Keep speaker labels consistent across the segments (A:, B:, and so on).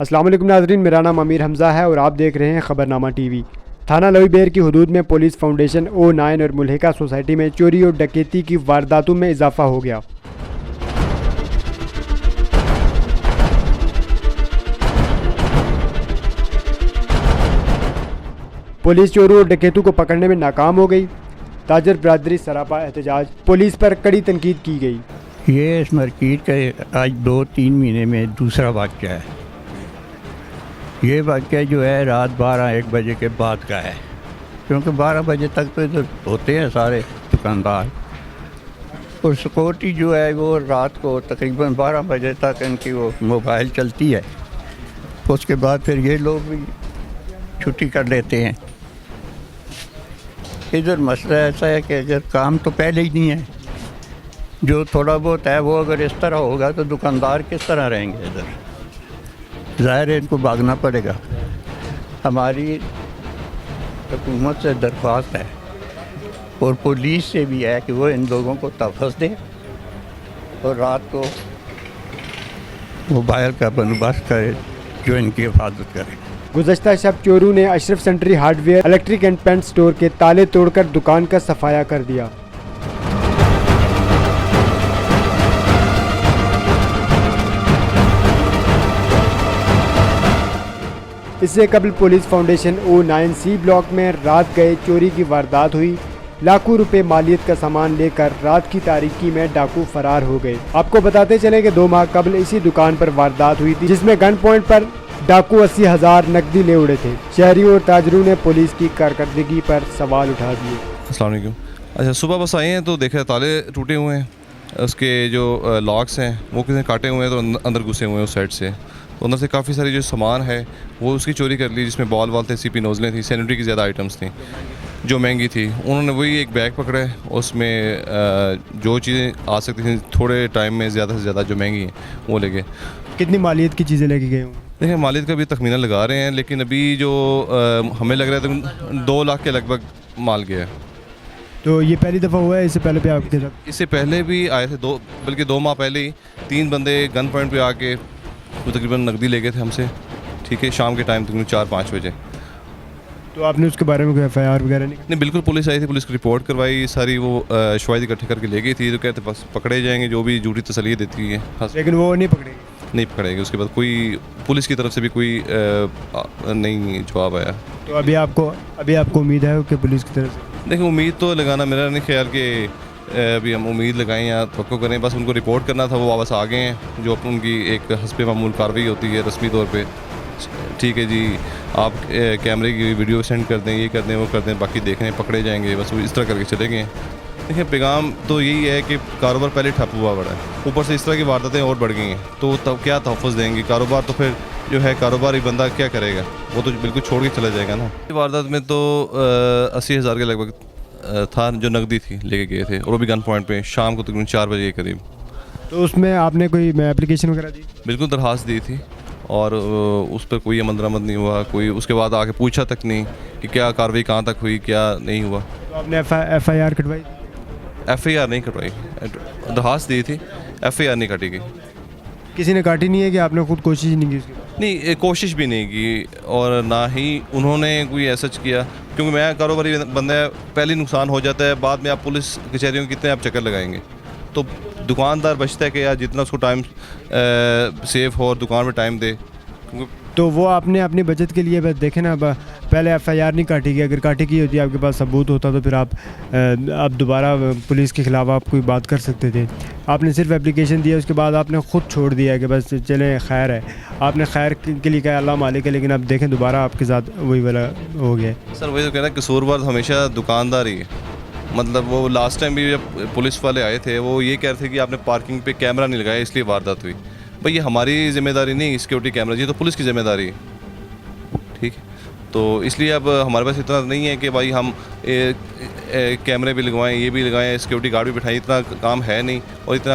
A: अस्सलाम वालेकुम नाज़रीन, मेरा नाम अमीर हमज़ा है और आप देख रहे हैं खबरनामा टीवी। थाना लोईबेर की हदूद में पुलिस फाउंडेशन O9 और मुल्हिका सोसाइटी में चोरी और डकैती की वारदातों में इजाफा हो गया। पुलिस चोरों और डकैतों को पकड़ने में नाकाम हो गई। ताजर बरादरी सरापा एहतजाज, पुलिस पर कड़ी तनकीद की गई।
B: ये इस मार्केट का आज 2-3 महीने में दूसरा वाक़या है। ये वाक़या जो है रात 12-1 बजे के बाद का है, क्योंकि 12 बजे तक तो इधर होते हैं सारे दुकानदार, और सिक्योरिटी जो है वो रात को तकरीबन 12 बजे तक इनकी वो मोबाइल चलती है। उसके बाद फिर ये लोग भी छुट्टी कर लेते हैं। इधर मसला ऐसा है कि अगर काम तो पहले ही नहीं है, जो थोड़ा बहुत है वो अगर इस तरह होगा तो दुकानदार किस तरह रहेंगे इधर। ज़ाहिर है इनको भागना पड़ेगा। हमारी हुकूमत से दरख्वास्त है और पुलिस से भी है कि वो इन लोगों को तहफ़्फ़ुज़ दे और रात को मोबाइल का बंदोबस्त करे जो इनकी हिफाजत करे।
A: गुज़श्ता शब चोरों ने Ashraf sanitary hardware electric and paint store के ताले तोड़कर दुकान का सफाया कर दिया। इससे कबल पुलिस फाउंडेशन O9C ब्लॉक में रात गए चोरी की वारदात हुई। लाखों रुपए मालियत का सामान लेकर रात की तारीकी में डाकू फरार हो गए। आपको बताते चले कि 2 माह कबल इसी दुकान पर वारदात हुई थी, जिसमें गन पॉइंट पर डाकू 80,000 नकदी ले उड़े थे। शहरियों और ताजरों ने पुलिस की कारकर्दगी पर सवाल उठा दिए।
C: अस्सलाम वालेकुम। अच्छा, सुबह बस आए हैं तो देखा ताले टूटे हुए हैं, उसके जो लॉक्स हैं वो किसी काटे हुए हैं तो अंदर घुसे हुए हैं उस साइड से। तो अंदर से काफ़ी सारी जो सामान है वो उसकी चोरी कर ली, जिसमें बॉल थे, CP नोज़लें थी, सैनिटरी की ज़्यादा आइटम्स थी जो महंगी थी। उन्होंने वही एक बैग पकड़ा है, उसमें जो चीज़ें आ सकती थी थोड़े टाइम में ज़्यादा से ज़्यादा जो महंगी हैं वो ले गए।
A: कितनी मालियत की चीज़ें लेके गए?
C: देखिए, मालियत का भी तखमीना लगा रहे हैं, लेकिन अभी जो हमें लग रहा है तो 2 लाख के लगभग माल गया है।
A: तो ये पहली दफ़ा हुआ है? इससे पहले भी आपके साथ?
C: इससे पहले भी आए थे बल्कि 2 माह पहले ही 3 बंदे गन पॉइंट पे आके वो तकरीबन नकदी ले गए थे हमसे, ठीक है, शाम के टाइम तकरीबन 4-5 बजे।
A: तो आपने उसके बारे में कोई FIR वगैरह
C: नहीं, बिल्कुल पुलिस आई थी, पुलिस की रिपोर्ट करवाई सारी, वो शवाहिद इकट्ठे करके ले गई थी। तो कहते बस पकड़े जाएंगे जो भी झूठी तसल्ली देती है,
A: लेकिन वो नहीं पकड़ेगी।
C: उसके बाद कोई पुलिस की तरफ से भी कोई नहीं जवाब आया।
A: तो अभी आपको उम्मीद है कि पुलिस की तरफ से?
C: देखिए, उम्मीद तो लगाना मेरा नहीं ख्याल कि अभी हम उम्मीद लगाएं या तवक्को करें। बस उनको रिपोर्ट करना था, वो वापस आ गए हैं। जो उनकी एक हस्बे मामूल कार्रवाई होती है रस्मी तौर पे, ठीक है जी, आप कैमरे की वीडियो सेंड कर दें, ये कर दें, वो कर दें, बाकी देख रहे हैं पकड़े जाएंगे, बस वो इस तरह करके चले गए। देखिए, पैगाम तो यही है कि कारोबार पहले ठप हुआ बड़ा है, ऊपर से इस तरह की वारदातें और बढ़ गई हैं, तो तब क्या तहफ़्फ़ुज़ देंगे कारोबार? तो फिर जो है कारोबारी बंदा क्या करेगा? वो तो बिल्कुल छोड़ के चला जाएगा ना। वारदात में तो 80,000 के लगभग था जो नकदी थी, लेके गए थे, और वो भी गन पॉइंट पे शाम को तकरीबन 4 बजे के करीब।
A: तो उसमें आपने कोई एप्लीकेशन वगैरह दी?
C: बिल्कुल दरख्वास्त दी थी, और उस पर कोई अमल दरामद नहीं हुआ। कोई उसके बाद आके पूछा तक नहीं कि क्या कार्रवाई कहाँ तक हुई, क्या नहीं हुआ।
A: तो आपने FIR कटवाई?
C: FIR नहीं कटवाई, दरख्वास्त दी थी, FIR नहीं काटी गई।
A: किसी ने काटी नहीं है कि आपने खुद कोशिश नहीं की उसकी?
C: नहीं, कोशिश भी नहीं की, और ना ही उन्होंने कोई ऐसा किया, क्योंकि मैं कारोबारी बंदा है, पहले नुकसान हो जाता है, बाद में आप पुलिस कचहरियों के कितने आप चक्कर लगाएंगे। तो दुकानदार बचता है कि यार जितना उसको टाइम सेव हो और दुकान में टाइम दे।
A: तो वो आपने अपनी बचत के लिए बस देखे ना, पहले FIR नहीं काटी गई। अगर काटी की होती, आपके पास सबूत होता, तो फिर आप दोबारा पुलिस के ख़िलाफ़ आप कोई बात कर सकते थे। आपने सिर्फ एप्लीकेशन दिया, उसके बाद आपने ख़ुद छोड़ दिया कि बस चले खैर है। आपने खैर के लिए कहा अल्लाह मालिक है, लेकिन अब देखें दोबारा आपके साथ वही वाला हो गया।
C: सर वही तो कह रहा है, कसूरवार हमेशा दुकानदार ही है। मतलब वो लास्ट टाइम भी जब पुलिस वाले आए थे, वो ये कह रहे थे कि आपने पार्किंग पे कैमरा नहीं लगाया इसलिए वारदात हुई। भाई ये हमारी ज़िम्मेदारी नहीं, सिक्योरिटी कैमरा, ये तो पुलिस की ज़िम्मेदारी है, ठीक है। तो इसलिए अब हमारे पास इतना नहीं है कि भाई हम कैमरे भी लगवाएं, ये भी लगाएं, सिक्योरिटी गार्ड भी बिठाएं, इतना काम है नहीं, और इतना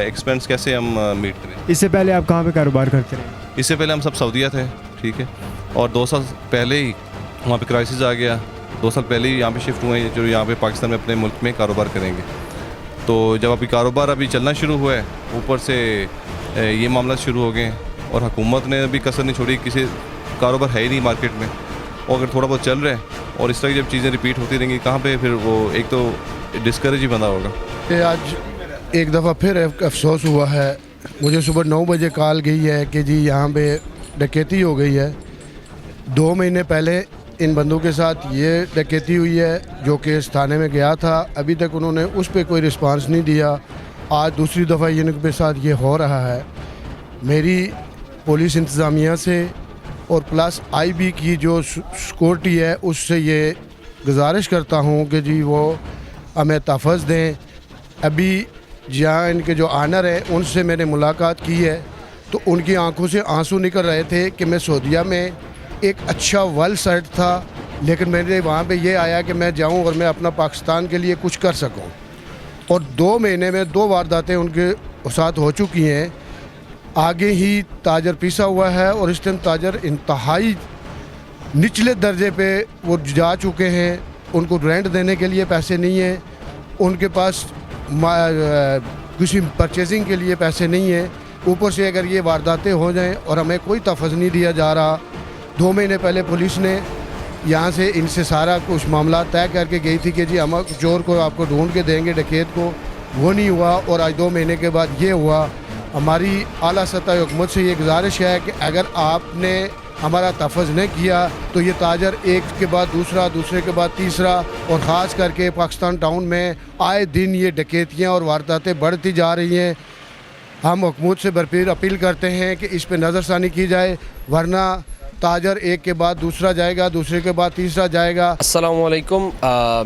C: एक्सपेंस कैसे हम मीट करें।
A: इससे पहले आप कहाँ पे कारोबार करते रहे?
C: इससे पहले हम सब सऊदीया थे, ठीक है, और 2 साल पहले ही वहाँ पे क्राइसिस आ गया। 2 साल पहले ही यहाँ पे शिफ्ट हुए हैं, जो यहाँ पे पाकिस्तान में अपने मुल्क में कारोबार करेंगे। तो जब अभी कारोबार अभी चलना शुरू हुआ है, ऊपर से ये मामला शुरू हो गए, और हुकूमत ने भी कसर नहीं छोड़ी, किसी कारोबार है ही नहीं मार्केट में, और अगर थोड़ा बहुत चल रहा है और इस तरह की जब चीज़ें रिपीट होती रहेंगी कहाँ पे फिर वो एक तो डिस्करेज ही बंदा होगा।
D: ये आज एक दफ़ा फिर अफसोस हुआ है। मुझे सुबह 9 बजे कॉल गई है कि जी यहाँ पे डकैती हो गई है। 2 महीने पहले इन बंदों के साथ ये डकैती हुई है जो केस थाने में गया था, अभी तक उन्होंने उस पर कोई रिस्पांस नहीं दिया। आज दूसरी दफ़ा इनके साथ ये हो रहा है। मेरी पुलिस इंतज़ामिया से और प्लस आईबी की जो सिक्योरिटी है उससे ये गुजारिश करता हूँ कि जी वो हमें तहफ़्फ़ुज़ दें। अभी जहाँ इनके जो आनर हैं उनसे मैंने मुलाकात की है तो उनकी आंखों से आंसू निकल रहे थे कि मैं सऊदीया में एक अच्छा वेल सेट था, लेकिन मैंने वहाँ पे ये आया कि मैं जाऊँ और मैं अपना पाकिस्तान के लिए कुछ कर सकूँ। और 2 महीने में 2 वारदातें उनके साथ हो चुकी हैं। आगे ही ताजर पीसा हुआ है और इस टाइम ताजर इंतहाई निचले दर्जे पे वो जा चुके हैं। उनको रेंट देने के लिए पैसे नहीं हैं, उनके पास किसी परचेजिंग के लिए पैसे नहीं हैं। ऊपर से अगर ये वारदातें हो जाएं और हमें कोई तहफ़्फ़ुज़ नहीं दिया जा रहा। 2 महीने पहले पुलिस ने यहाँ से इनसे सारा कुछ मामला तय करके गई थी कि जी हम चोर को आपको ढूंढ के देंगे, डकैत को, वो नहीं हुआ और आज 2 महीने के बाद ये हुआ। हमारी आला सतह हुकूमत से ये गुजारिश है कि अगर आपने हमारा तहफ़्फ़ुज़ नहीं किया तो ये ताजर एक के बाद दूसरा, दूसरे के बाद तीसरा, और ख़ास करके पाकिस्तान टाउन में आए दिन ये डकैतियाँ और वारदातें बढ़ती जा रही हैं। हम हुकूमत से भरपूर अपील करते हैं कि इस पर नज़रसानी की जाए, वरना ताजर एक के बाद दूसरा जाएगा, दूसरे के बाद तीसरा जाएगा।
E: अस्सलाम वालेकुम।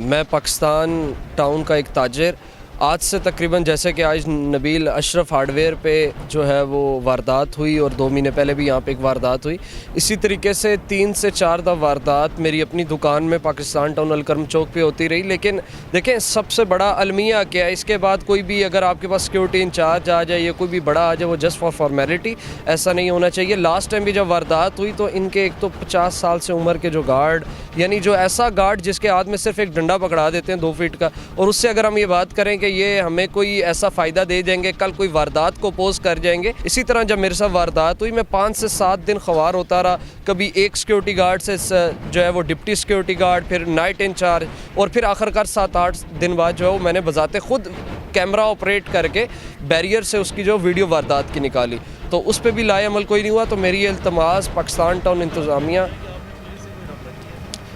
E: मैं पाकिस्तान टाउन का एक ताजर। आज से तकरीबन जैसे कि आज नबील अशरफ हार्डवेयर पे जो है वो वारदात हुई और 2 महीने पहले भी यहाँ पे एक वारदात हुई, इसी तरीके से 3 से 4 दफ़ा वारदात मेरी अपनी दुकान में पाकिस्तान टाउन अलकरम चौक पे होती रही। लेकिन देखें सबसे बड़ा अलमिया क्या है, इसके बाद कोई भी अगर आपके पास सिक्योरिटी इंचार्ज आ जाए या कोई भी बड़ा आ जाए वो जस्ट फॉर फॉर्मेलिटी, ऐसा नहीं होना चाहिए। लास्ट टाइम भी जब वारदात हुई तो इनके एक तो 50 साल से उम्र के जो गार्ड, यानी जो ऐसा गार्ड जिसके हाथ में सिर्फ एक डंडा पकड़ा देते हैं 2 फीट का, और उससे अगर हम ये बात करें कि ये हमें कोई ऐसा फ़ायदा दे देंगे, कल कोई वारदात को अपोज कर जाएंगे। इसी तरह जब मेरे साथ वारदात हुई मैं 5 से 7 दिन ख़वार होता रहा। कभी एक सिक्योरिटी गार्ड से जो है वो डिप्टी सिक्योरिटी गार्ड, फिर नाइट इंचार्ज, और फिर आखिरकार 7-8 दिन बाद जो है वो मैंने बजाते ख़ुद कैमरा ऑपरेट करके बैरियर से उसकी जो वीडियो वारदात की निकाली, तो उस पर भी लाए अमल कोई नहीं हुआ। तो मेरी ये इल्तमास पाकिस्तान टाउन इंतज़ामिया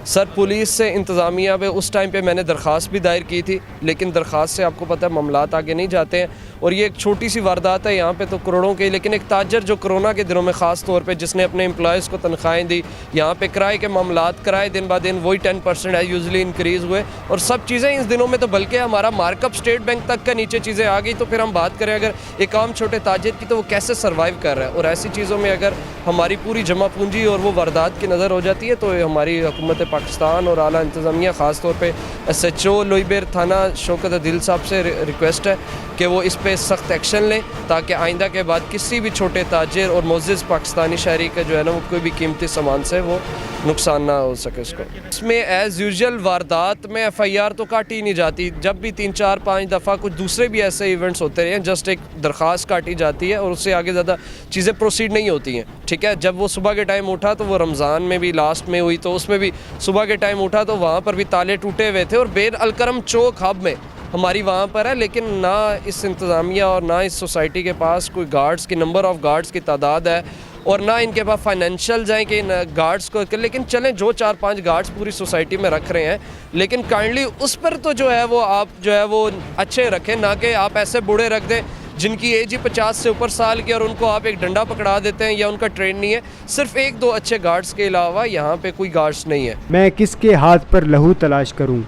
E: सर, पुलिस से इंतज़ामिया पे उस टाइम पे मैंने दरख्वास्त भी दायर की थी, लेकिन दरख्वास्त से आपको पता है मामलात आगे नहीं जाते हैं। और ये एक छोटी सी वारदात है यहाँ पे तो करोड़ों की, लेकिन एक ताजर जो कोरोना के दिनों में ख़ास तौर पे जिसने अपने एम्प्लॉयज़ को तनख्वाहें दी, यहाँ पे किराए के मामलात, किराए दिन ब दिन वही 10% है यूजली इंक्रीज़ हुए, और सब चीज़ें इस दिनों में तो बल्कि हमारा मार्कअप स्टेट बैंक तक का नीचे चीज़ें आ गई। तो फिर हम बात करें अगर एक आम छोटे ताजर की, तो वो कैसे सर्वाइव कर रहा है। और ऐसी चीज़ों में अगर हमारी पूरी जमा पूंजी और वो वारदात की नज़र हो जाती है, तो हमारी हुकूमत पाकिस्तान और आला इंतज़ामिया ख़ास तौर पे SHO लोईबेर थाना शौकत अदिल साहब से रिक्वेस्ट है कि वो इस पे सख्त एक्शन लें, ताकि आइंदा के बाद किसी भी छोटे ताजिर और मोअज़्ज़िज़ पाकिस्तानी शहरी का जो है ना वो कोई भी कीमती सामान से वो नुकसान ना हो सके उसको। इसमें एज़ यूजुअल वारदात में FIR तो काटी नहीं जाती, जब भी 3-4-5 दफ़ा कुछ दूसरे भी ऐसे इवेंट्स होते रहे, जस्ट एक दरख्वास्त काटी जाती है और उससे आगे ज़्यादा चीज़ें प्रोसीड नहीं होती हैं। ठीक है, जब वो सुबह के टाइम उठा तो वो रमज़ान में भी लास्ट में हुई, तो उसमें भी सुबह के टाइम उठा तो वहाँ पर भी ताले टूटे हुए थे, और बेर अलकरम चौक हब में हमारी वहाँ पर है, लेकिन ना इस इंतज़ामिया और ना इस सोसाइटी के पास कोई गार्ड्स की नंबर ऑफ़ गार्ड्स की तादाद है, और ना इनके पास फाइनेंशियल हैं कि गार्ड्स को, लेकिन चलें जो 4-5 गार्ड्स पूरी सोसाइटी में रख रहे हैं, लेकिन काइंडली उस पर तो जो है वो आप जो है वो अच्छे रखें, ना कि आप ऐसे बूढ़े रख दें जिनकी एज ही 50 से ऊपर साल की, और उनको आप एक डंडा पकड़ा देते हैं या उनका ट्रेन नहीं है। सिर्फ 1-2 अच्छे गार्ड्स के अलावा यहाँ पे कोई गार्ड्स नहीं है।
A: मैं किसके हाथ पर लहू तलाश करूं,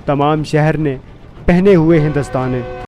A: तमाम शहर ने पहने हुए हैं दस्ताने।